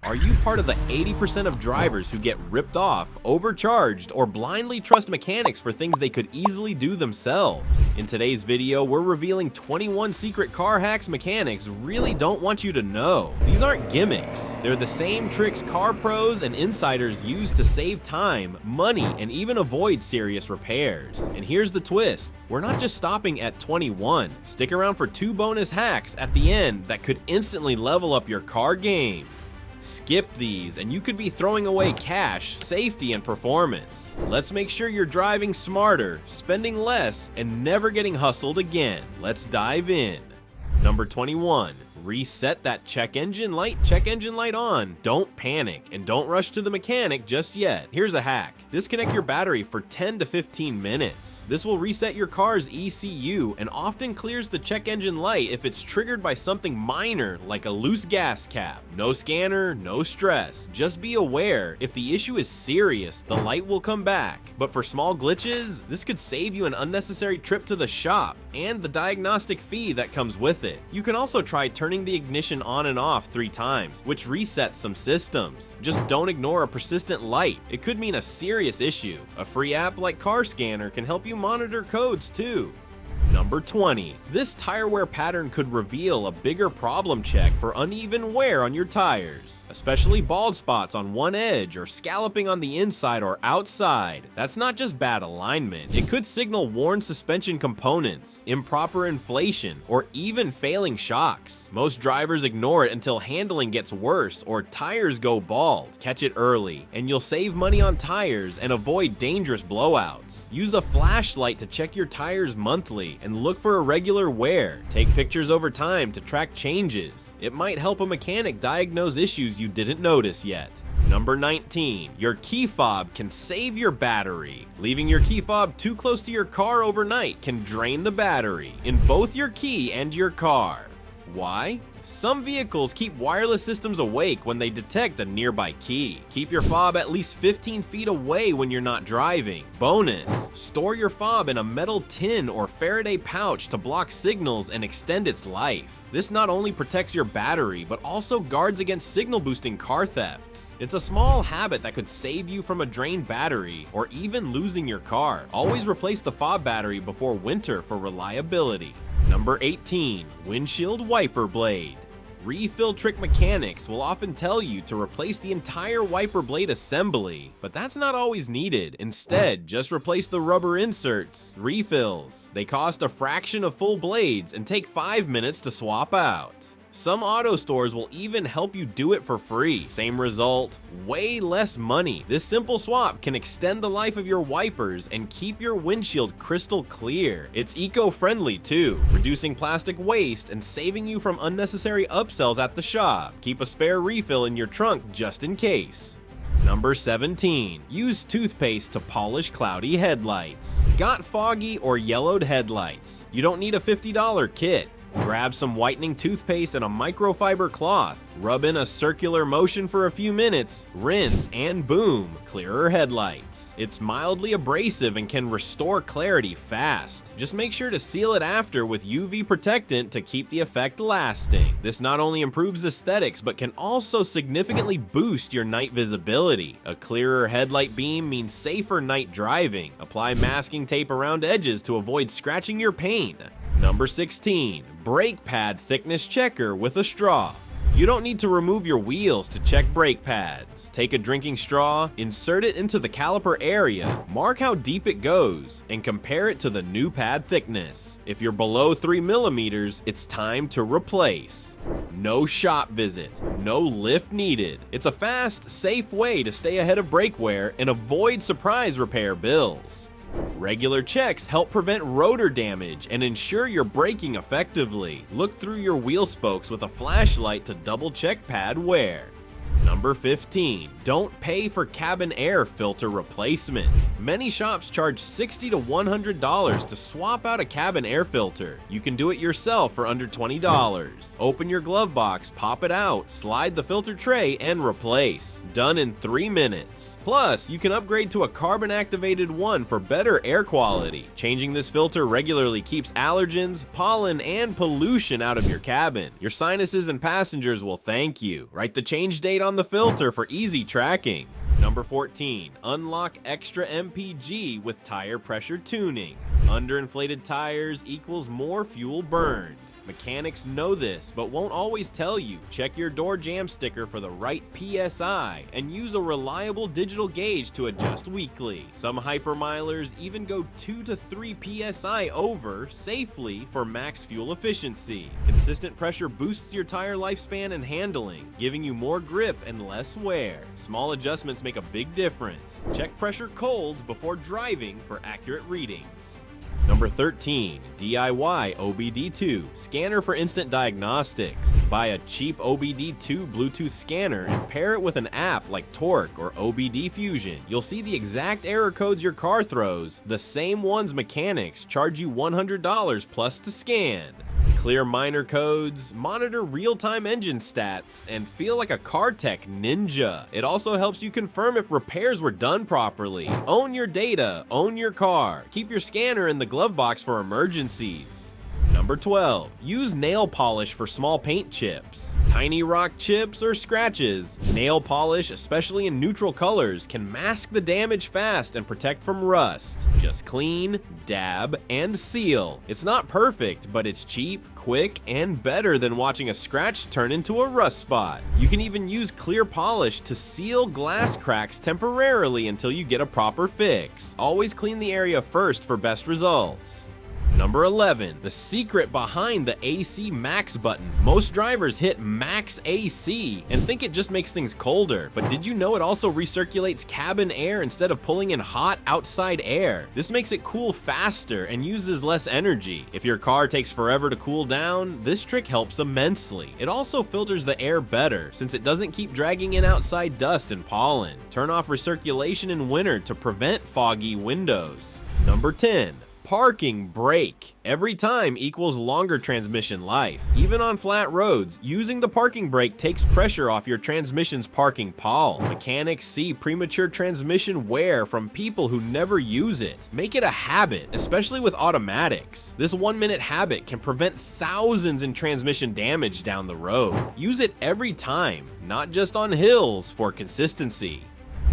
Are you part of the 80% of drivers who get ripped off, overcharged, or blindly trust mechanics for things they could easily do themselves? In today's video, we're revealing 21 secret car hacks mechanics really don't want you to know. These aren't gimmicks. They're the same tricks car pros and insiders use to save time, money, and even avoid serious repairs. And here's the twist. We're not just stopping at 21. Stick around for 2 bonus hacks at the end that could instantly level up your car game. Skip these and you could be throwing away cash, safety, and performance. Let's make sure you're driving smarter, spending less, and never getting hustled again. Let's dive in. Number 21. Reset that check engine light on. Don't panic and don't rush to the mechanic just yet. Here's a hack. Disconnect your battery for 10 to 15 minutes. This will reset your car's ECU and often clears the check engine light if it's triggered by something minor like a loose gas cap. No scanner, no stress. Just be aware, if the issue is serious, the light will come back. But for small glitches, this could save you an unnecessary trip to the shop and the diagnostic fee that comes with it. You can also try turning the ignition on and off 3 times, which resets some systems. Just don't ignore a persistent light. It could mean a serious issue. A free app like Car Scanner can help you monitor codes too. Number 20. This tire wear pattern could reveal a bigger problem check for uneven wear on your tires, especially bald spots on one edge or scalloping on the inside or outside. That's not just bad alignment. It could signal worn suspension components, improper inflation, or even failing shocks. Most drivers ignore it until handling gets worse or tires go bald. Catch it early, and you'll save money on tires and avoid dangerous blowouts. Use a flashlight to check your tires monthly and look for irregular wear. Take pictures over time to track changes. It might help a mechanic diagnose issues you didn't notice yet. Number 19. Your key fob can save your battery. Leaving your key fob too close to your car overnight can drain the battery in both your key and your car. Why? Some vehicles keep wireless systems awake when they detect a nearby key. Keep your fob at least 15 feet away when you're not driving. Bonus: store your fob in a metal tin or Faraday pouch to block signals and extend its life. This not only protects your battery, but also guards against signal boosting car thefts. It's a small habit that could save you from a drained battery or even losing your car. Always replace the fob battery before winter for reliability. Number 18. Windshield wiper blade. Refill trick mechanics will often tell you to replace the entire wiper blade assembly, but that's not always needed. Instead, just replace the rubber inserts. Refills. They cost a fraction of full blades and take 5 minutes to swap out. Some auto stores will even help you do it for free. Same result, way less money. This simple swap can extend the life of your wipers and keep your windshield crystal clear. It's eco-friendly too, reducing plastic waste and saving you from unnecessary upsells at the shop. Keep a spare refill in your trunk just in case. Number 17. Use toothpaste to polish cloudy headlights. Got foggy or yellowed headlights? You don't need a $50 kit. Grab some whitening toothpaste and a microfiber cloth. Rub in a circular motion for a few minutes, rinse, and boom, clearer headlights. It's mildly abrasive and can restore clarity fast. Just make sure to seal it after with UV protectant to keep the effect lasting. This not only improves aesthetics, but can also significantly boost your night visibility. A clearer headlight beam means safer night driving. Apply masking tape around edges to avoid scratching your paint. Number 16. Brake pad thickness checker with a straw. You don't need to remove your wheels to check brake pads. Take a drinking straw, insert it into the caliper area, mark how deep it goes, and compare it to the new pad thickness. If you're below 3 millimeters, it's time to replace. No shop visit, no lift needed. It's a fast, safe way to stay ahead of brake wear and avoid surprise repair bills. Regular checks help prevent rotor damage and ensure you're braking effectively. Look through your wheel spokes with a flashlight to double check pad wear. Number 15. Don't pay for cabin air filter replacement. Many shops charge $60 to $100 to swap out a cabin air filter. You can do it yourself for under $20. Open your glove box, pop it out, slide the filter tray, and replace. Done in 3 minutes. Plus, you can upgrade to a carbon activated one for better air quality. Changing this filter regularly keeps allergens, pollen, and pollution out of your cabin. Your sinuses and passengers will thank you. Write the change date on the filter for easy tracking. Number 14, unlock extra MPG with tire pressure tuning. Underinflated tires equals more fuel burned. Mechanics know this, but won't always tell you. Check your door jamb sticker for the right PSI, and use a reliable digital gauge to adjust weekly. Some hypermilers even go 2 to 3 PSI over safely for max fuel efficiency. Consistent pressure boosts your tire lifespan and handling, giving you more grip and less wear. Small adjustments make a big difference. Check pressure cold before driving for accurate readings. Number 13, DIY OBD2, scanner for instant diagnostics. Buy a cheap OBD2 Bluetooth scanner and pair it with an app like Torque or OBD Fusion. You'll see the exact error codes your car throws, the same ones mechanics charge you $100 plus to scan. Clear minor codes, monitor real-time engine stats, and feel like a car tech ninja. It also helps you confirm if repairs were done properly. Own your data, own your car. Keep your scanner in the glove box for emergencies. Number 12, use nail polish for small paint chips. Tiny rock chips or scratches. Nail polish, especially in neutral colors, can mask the damage fast and protect from rust. Just clean, dab, and seal. It's not perfect, but it's cheap, quick, and better than watching a scratch turn into a rust spot. You can even use clear polish to seal glass cracks temporarily until you get a proper fix. Always clean the area first for best results. Number 11, the secret behind the AC Max button. Most drivers hit Max AC and think it just makes things colder, but did you know it also recirculates cabin air instead of pulling in hot outside air? This makes it cool faster and uses less energy. If your car takes forever to cool down, this trick helps immensely. It also filters the air better since it doesn't keep dragging in outside dust and pollen. Turn off recirculation in winter to prevent foggy windows. Number 10, parking brake. Every time equals longer transmission life. Even on flat roads, using the parking brake takes pressure off your transmission's parking pawl. Mechanics see premature transmission wear from people who never use it. Make it a habit, especially with automatics. This 1-minute habit can prevent thousands in transmission damage down the road. Use it every time, not just on hills, for consistency.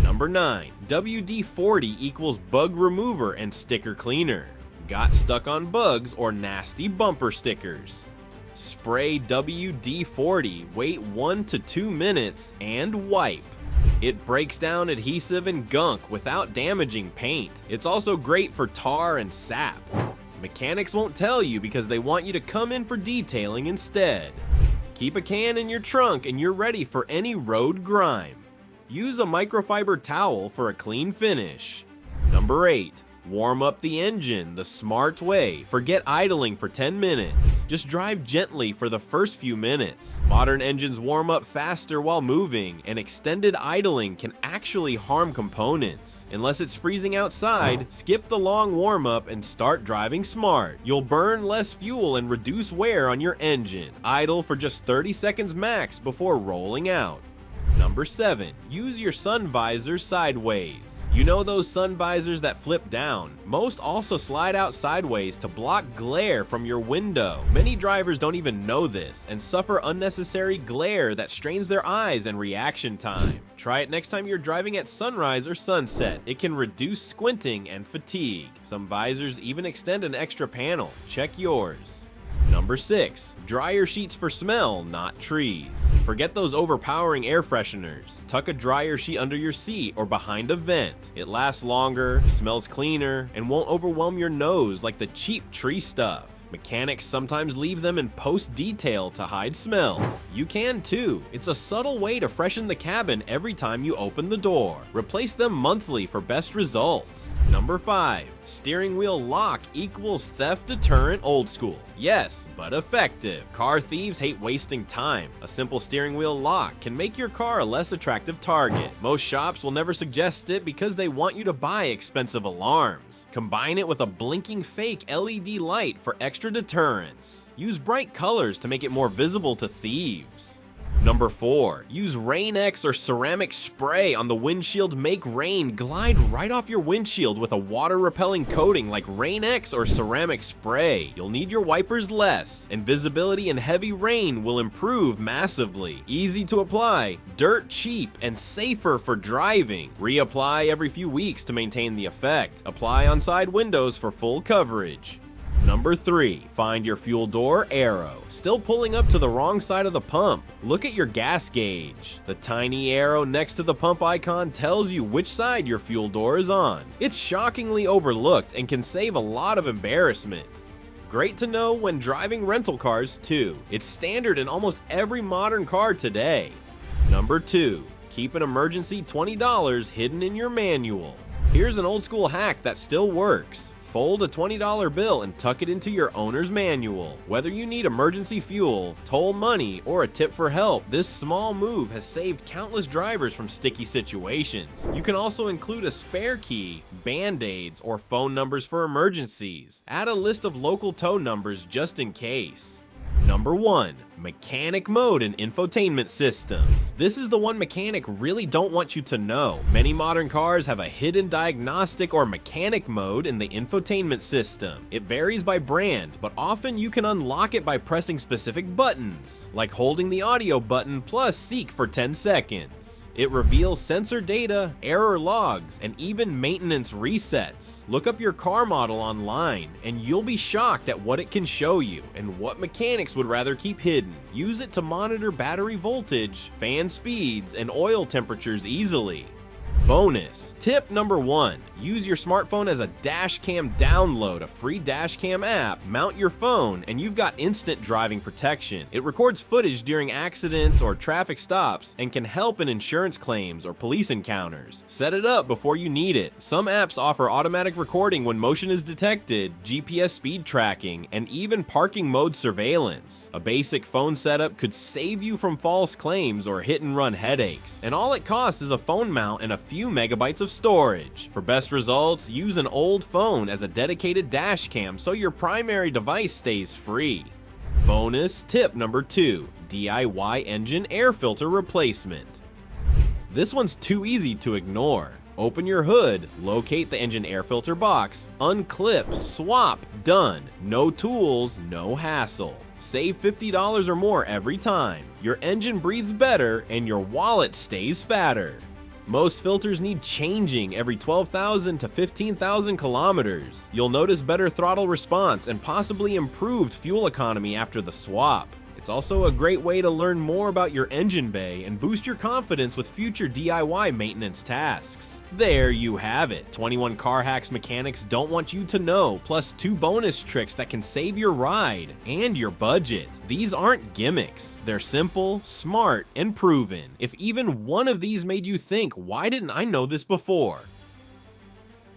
Number 9, WD-40 equals bug remover and sticker cleaner. Got stuck on bugs or nasty bumper stickers? Spray WD-40, wait 1 to 2 minutes, and wipe. It breaks down adhesive and gunk without damaging paint. It's also great for tar and sap. Mechanics won't tell you because they want you to come in for detailing instead. Keep a can in your trunk and you're ready for any road grime. Use a microfiber towel for a clean finish. Number 8, warm up the engine the smart way. Forget idling for 10 minutes. Just drive gently for the first few minutes. Modern engines warm up faster while moving, and extended idling can actually harm components. Unless it's freezing outside, skip the long warm up and start driving smart. You'll burn less fuel and reduce wear on your engine. Idle for just 30 seconds max before rolling out. Number 7, use your sun visor sideways. You know those sun visors that flip down? Most also slide out sideways to block glare from your window. Many drivers don't even know this and suffer unnecessary glare that strains their eyes and reaction time. Try it next time you're driving at sunrise or sunset. It can reduce squinting and fatigue. Some visors even extend an extra panel. Check yours. Number 6, dryer sheets for smell, not trees. Forget those overpowering air fresheners. Tuck a dryer sheet under your seat or behind a vent. It lasts longer, smells cleaner, and won't overwhelm your nose like the cheap tree stuff. Mechanics sometimes leave them in post-detail to hide smells. You can too. It's a subtle way to freshen the cabin every time you open the door. Replace them monthly for best results. Number 5, steering wheel lock equals theft deterrent old school. Yes, but effective. Car thieves hate wasting time. A simple steering wheel lock can make your car a less attractive target. Most shops will never suggest it because they want you to buy expensive alarms. Combine it with a blinking fake LED light for extra deterrence. Use bright colors to make it more visible to thieves. Number 4. Use Rain X or ceramic spray on the windshield. Make rain glide right off your windshield with a water-repelling coating like Rain X or ceramic spray. You'll need your wipers less, and visibility in heavy rain will improve massively. Easy to apply, dirt cheap, and safer for driving. Reapply every few weeks to maintain the effect. Apply on side windows for full coverage. Number 3. Find your fuel door arrow. Still pulling up to the wrong side of the pump? Look at your gas gauge. The tiny arrow next to the pump icon tells you which side your fuel door is on. It's shockingly overlooked and can save a lot of embarrassment. Great to know when driving rental cars too. It's standard in almost every modern car today. Number 2. Keep an emergency $20 hidden in your manual. Here's an old school hack that still works. Fold a $20 bill and tuck it into your owner's manual. Whether you need emergency fuel, toll money, or a tip for help, this small move has saved countless drivers from sticky situations. You can also include a spare key, band-aids, or phone numbers for emergencies. Add a list of local tow numbers just in case. Number 1. Mechanic mode in infotainment systems. This is the one mechanic really don't want you to know. Many modern cars have a hidden diagnostic or mechanic mode in the infotainment system. It varies by brand, but often you can unlock it by pressing specific buttons, like holding the audio button plus seek for 10 seconds. It reveals sensor data, error logs, and even maintenance resets. Look up your car model online, and you'll be shocked at what it can show you and what mechanics would rather keep hidden. Use it to monitor battery voltage, fan speeds, and oil temperatures easily. Bonus tip number 1. Use your smartphone as a dashcam. Download a free dashcam app, mount your phone, and you've got instant driving protection. It records footage during accidents or traffic stops and can help in insurance claims or police encounters. Set it up before you need it. Some apps offer automatic recording when motion is detected, GPS speed tracking, and even parking mode surveillance. A basic phone setup could save you from false claims or hit and run headaches, and all it costs is a phone mount and a few megabytes of storage. For best results, use an old phone as a dedicated dash cam so your primary device stays free. Bonus tip number 2. DIY engine air filter replacement. This one's too easy to ignore. Open your hood, locate the engine air filter box, unclip, swap, done. No tools, no hassle. Save $50 or more every time. Your engine breathes better and your wallet stays fatter. Most filters need changing every 12,000 to 15,000 kilometers. You'll notice better throttle response and possibly improved fuel economy after the swap. It's also a great way to learn more about your engine bay and boost your confidence with future DIY maintenance tasks. There you have it. 21 car hacks mechanics don't want you to know, plus 2 bonus tricks that can save your ride and your budget. These aren't gimmicks. They're simple, smart, and proven. If even one of these made you think, why didn't I know this before?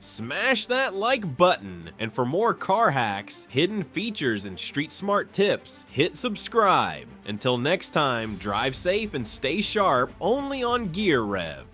Smash that like button, and for more car hacks, hidden features, and street smart tips, hit subscribe. Until next time, drive safe and stay sharp only on Gear Rev.